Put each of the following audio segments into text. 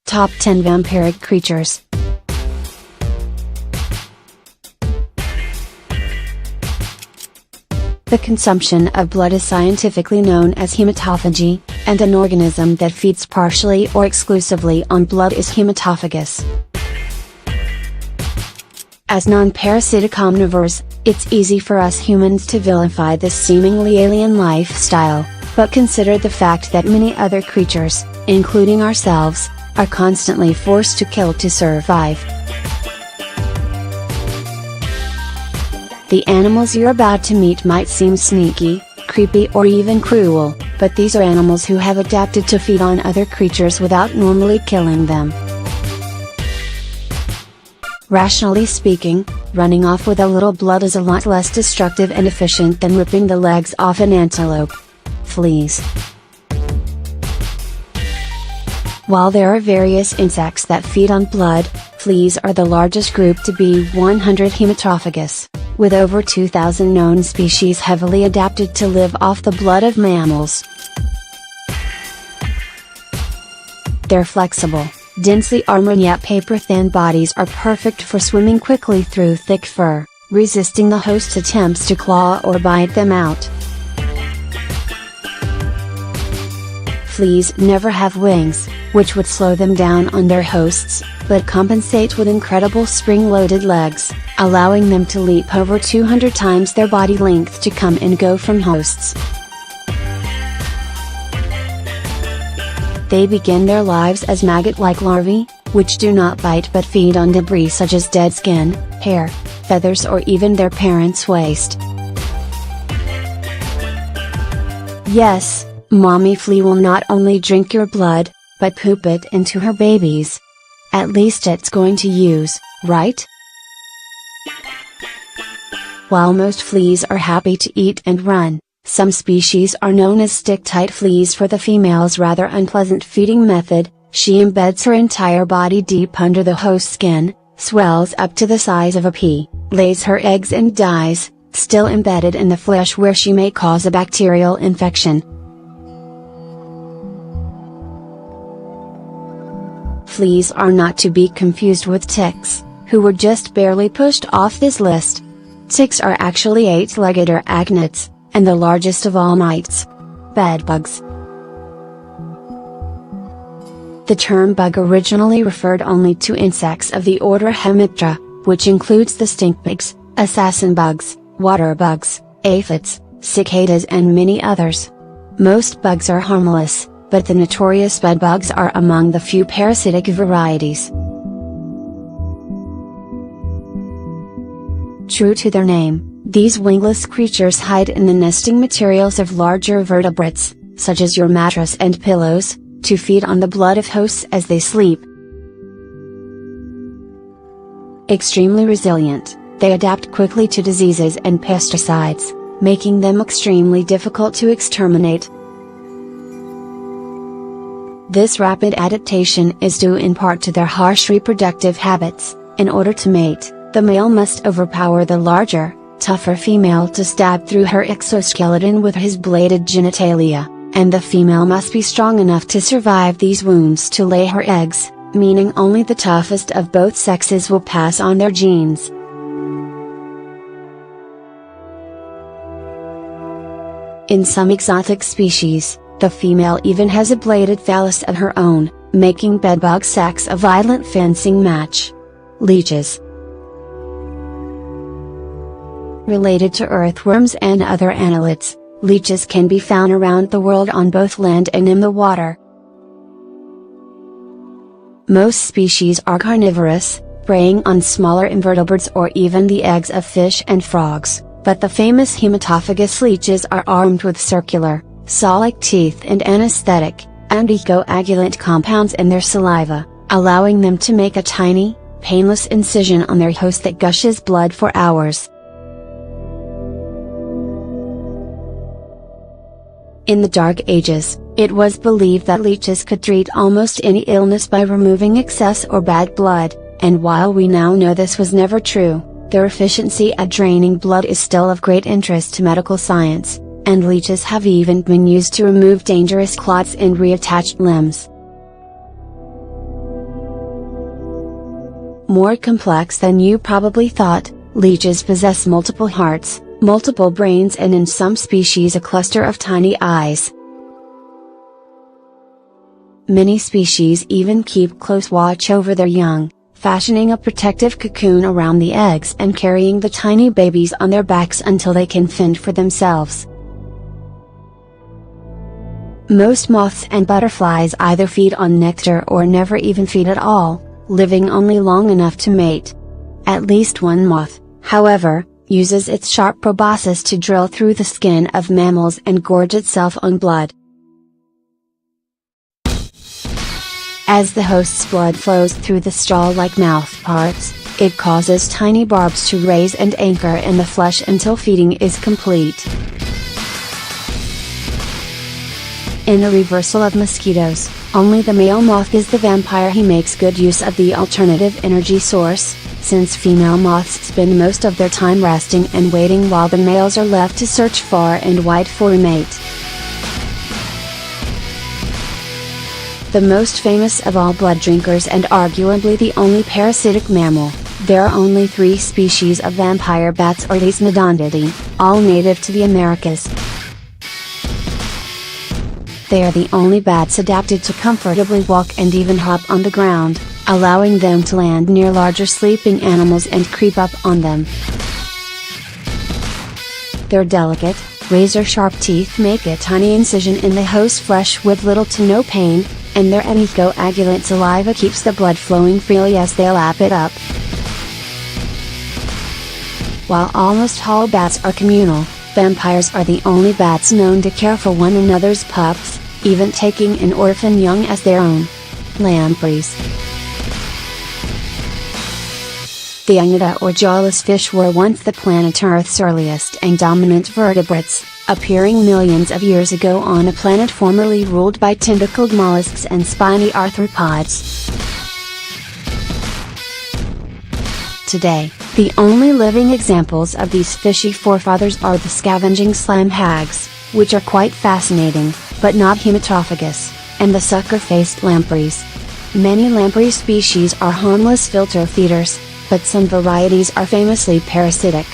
Top 10 Vampiric Creatures. The consumption of blood is scientifically known as hematophagy, and an organism that feeds partially or exclusively on blood is hematophagous. As non-parasitic omnivores, it's easy for us humans to vilify this seemingly alien lifestyle, but consider the fact that many other creatures, including ourselves, are constantly forced to kill to survive. The animals you're about to meet might seem sneaky, creepy or even cruel, but these are animals who have adapted to feed on other creatures without normally killing them. Rationally speaking, running off with a little blood is a lot less destructive and efficient than ripping the legs off an antelope. Fleas. While there are various insects that feed on blood, fleas are the largest group to be 100 hematophagous, with over 2,000 known species heavily adapted to live off the blood of mammals. Their flexible, densely armored yet paper-thin bodies are perfect for swimming quickly through thick fur, resisting the host's attempts to claw or bite them out. Fleas never have wings, which would slow them down on their hosts, but compensate with incredible spring-loaded legs, allowing them to leap over 200 times their body length to come and go from hosts. They begin their lives as maggot-like larvae, which do not bite but feed on debris such as dead skin, hair, feathers or even their parents' waste. Yes, mommy flea will not only drink your blood, but poop it into her babies. At least it's going to use, right? While most fleas are happy to eat and run, some species are known as stick-tight fleas for the female's rather unpleasant feeding method. She embeds her entire body deep under the host skin, swells up to the size of a pea, lays her eggs and dies, still embedded in the flesh where she may cause a bacterial infection. Fleas are not to be confused with ticks, who were just barely pushed off this list. Ticks are actually 8-legged arachnids, and the largest of all mites. Bedbugs. The term bug originally referred only to insects of the order Hemiptera, which includes the stinkbugs, assassin bugs, water bugs, aphids, cicadas and many others. Most bugs are harmless, but the notorious bedbugs are among the few parasitic varieties. True to their name, these wingless creatures hide in the nesting materials of larger vertebrates, such as your mattress and pillows, to feed on the blood of hosts as they sleep. Extremely resilient, they adapt quickly to diseases and pesticides, making them extremely difficult to exterminate. This rapid adaptation is due in part to their harsh reproductive habits. In order to mate, the male must overpower the larger, tougher female to stab through her exoskeleton with his bladed genitalia, and the female must be strong enough to survive these wounds to lay her eggs, meaning only the toughest of both sexes will pass on their genes. In some exotic species, the female even has a bladed phallus of her own, making bedbug sex a violent fencing match. Leeches. Related to earthworms and other annelids, leeches can be found around the world on both land and in the water. Most species are carnivorous, preying on smaller invertebrates or even the eggs of fish and frogs, but the famous hematophagous leeches are armed with circular, saw-like teeth and anesthetic, anticoagulant compounds in their saliva, allowing them to make a tiny, painless incision on their host that gushes blood for hours. In the Dark Ages, it was believed that leeches could treat almost any illness by removing excess or bad blood, and while we now know this was never true, Their efficiency at draining blood is still of great interest to medical science, and leeches have even been used to remove dangerous clots in reattached limbs. More complex than you probably thought, leeches possess multiple hearts, multiple brains, and in some species a cluster of tiny eyes. Many species even keep close watch over their young, fashioning a protective cocoon around the eggs and carrying the tiny babies on their backs until they can fend for themselves. Most moths and butterflies either feed on nectar or never even feed at all, living only long enough to mate. At least one moth, however, uses its sharp proboscis to drill through the skin of mammals and gorge itself on blood. As the host's blood flows through the straw-like mouth parts, it causes tiny barbs to raise and anchor in the flesh until feeding is complete. In the reversal of mosquitoes, only the male moth is the vampire. He makes good use of the alternative energy source, since female moths spend most of their time resting and waiting while the males are left to search far and wide for a mate. The most famous of all blood drinkers and arguably the only parasitic mammal, there are only 3 species of vampire bats, Ordes medondidae, all native to the Americas. They are the only bats adapted to comfortably walk and even hop on the ground, allowing them to land near larger sleeping animals and creep up on them. Their delicate, razor-sharp teeth make a tiny incision in the host's flesh with little to no pain, and their anticoagulant saliva keeps the blood flowing freely as they lap it up. While almost all bats are communal, vampires are the only bats known to care for one another's pups, even taking an orphan young as their own. Lampreys. The Agnatha or jawless fish were once the planet Earth's earliest and dominant vertebrates, appearing millions of years ago on a planet formerly ruled by tentacled mollusks and spiny arthropods. Today, the only living examples of these fishy forefathers are the scavenging slime hags, which are quite fascinating, but not hematophagous, and the sucker-faced lampreys. Many lamprey species are harmless filter feeders, but some varieties are famously parasitic.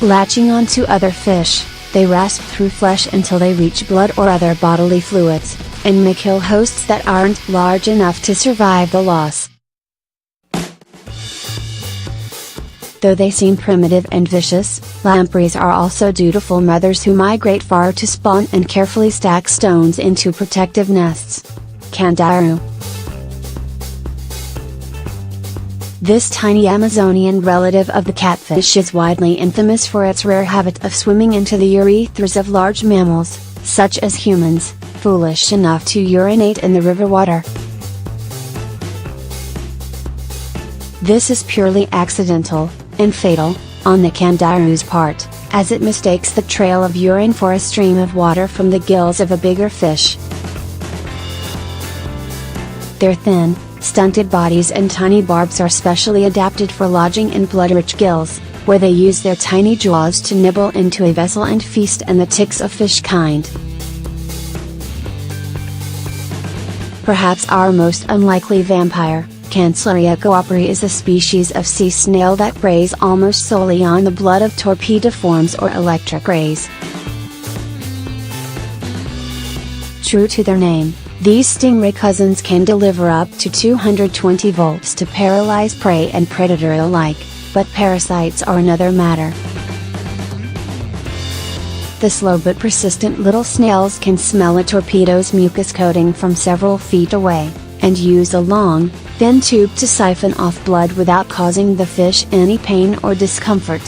Latching onto other fish, they rasp through flesh until they reach blood or other bodily fluids, and may kill hosts that aren't large enough to survive the loss. Though they seem primitive and vicious, lampreys are also dutiful mothers who migrate far to spawn and carefully stack stones into protective nests. Candiru. This tiny Amazonian relative of the catfish is widely infamous for its rare habit of swimming into the urethras of large mammals, such as humans, foolish enough to urinate in the river water. This is purely accidental, and fatal, on the candiru's part, as it mistakes the trail of urine for a stream of water from the gills of a bigger fish. Their thin, stunted bodies and tiny barbs are specially adapted for lodging in blood-rich gills, where they use their tiny jaws to nibble into a vessel and feast on the ticks of fish kind. Perhaps our most unlikely vampire, Cancleria cooperi, is a species of sea snail that preys almost solely on the blood of torpediforms or electric rays. True to their name, these stingray cousins can deliver up to 220 volts to paralyze prey and predator alike, but parasites are another matter. The slow but persistent little snails can smell a torpedo's mucus coating from several feet away, and use a long, thin tube to siphon off blood without causing the fish any pain or discomfort.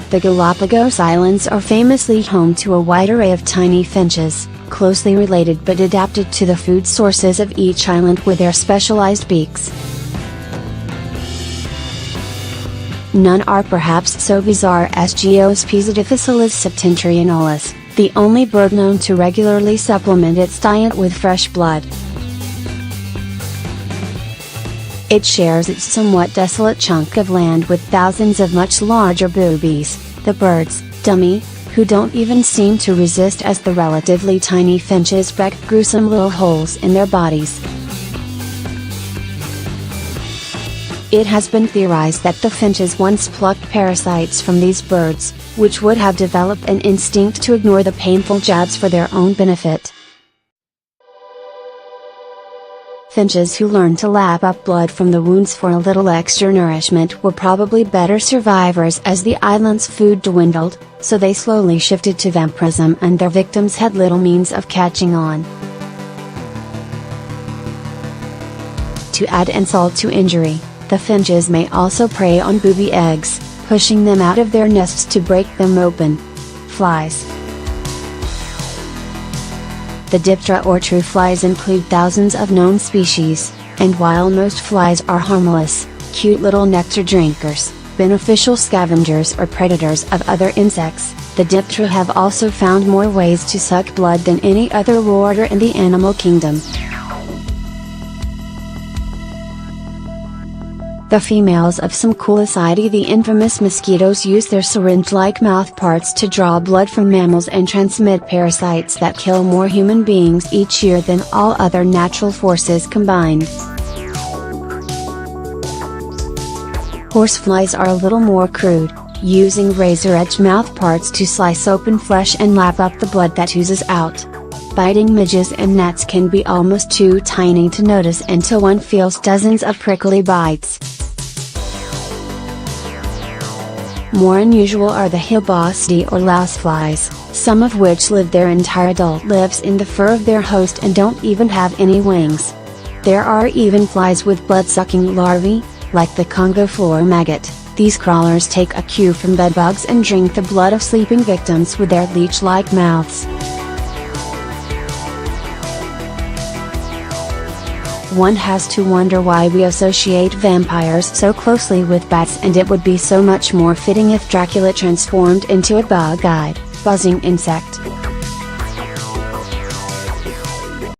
The Galapagos Islands are famously home to a wide array of tiny finches, closely related but adapted to the food sources of each island with their specialized beaks. None are perhaps so bizarre as Geospes difficilis septentrionalis, the only bird known to regularly supplement its diet with fresh blood. It shares its somewhat desolate chunk of land with thousands of much larger boobies, the birds, dummy, who don't even seem to resist as the relatively tiny finches wreck gruesome little holes in their bodies. It has been theorized that the finches once plucked parasites from these birds, which would have developed an instinct to ignore the painful jabs for their own benefit. Finches who learned to lap up blood from the wounds for a little extra nourishment were probably better survivors as the island's food dwindled, so they slowly shifted to vampirism and their victims had little means of catching on. To add insult to injury, the finches may also prey on booby eggs, pushing them out of their nests to break them open. Flies. The diptera or true flies include thousands of known species, and while most flies are harmless, cute little nectar drinkers, beneficial scavengers or predators of other insects, the diptera have also found more ways to suck blood than any other warder in the animal kingdom. The females of some Culicidae, the infamous mosquitoes, use their syringe-like mouthparts to draw blood from mammals and transmit parasites that kill more human beings each year than all other natural forces combined. Horseflies are a little more crude, using razor-edged mouthparts to slice open flesh and lap up the blood that oozes out. Biting midges and gnats can be almost too tiny to notice until one feels dozens of prickly bites. More unusual are the Hilboscidae or louseflies, some of which live their entire adult lives in the fur of their host and don't even have any wings. There are even flies with blood-sucking larvae, like the Congo floor maggot. These crawlers take a cue from bedbugs and drink the blood of sleeping victims with their leech-like mouths. One has to wonder why we associate vampires so closely with bats, and it would be so much more fitting if Dracula transformed into a bug-eyed, buzzing insect.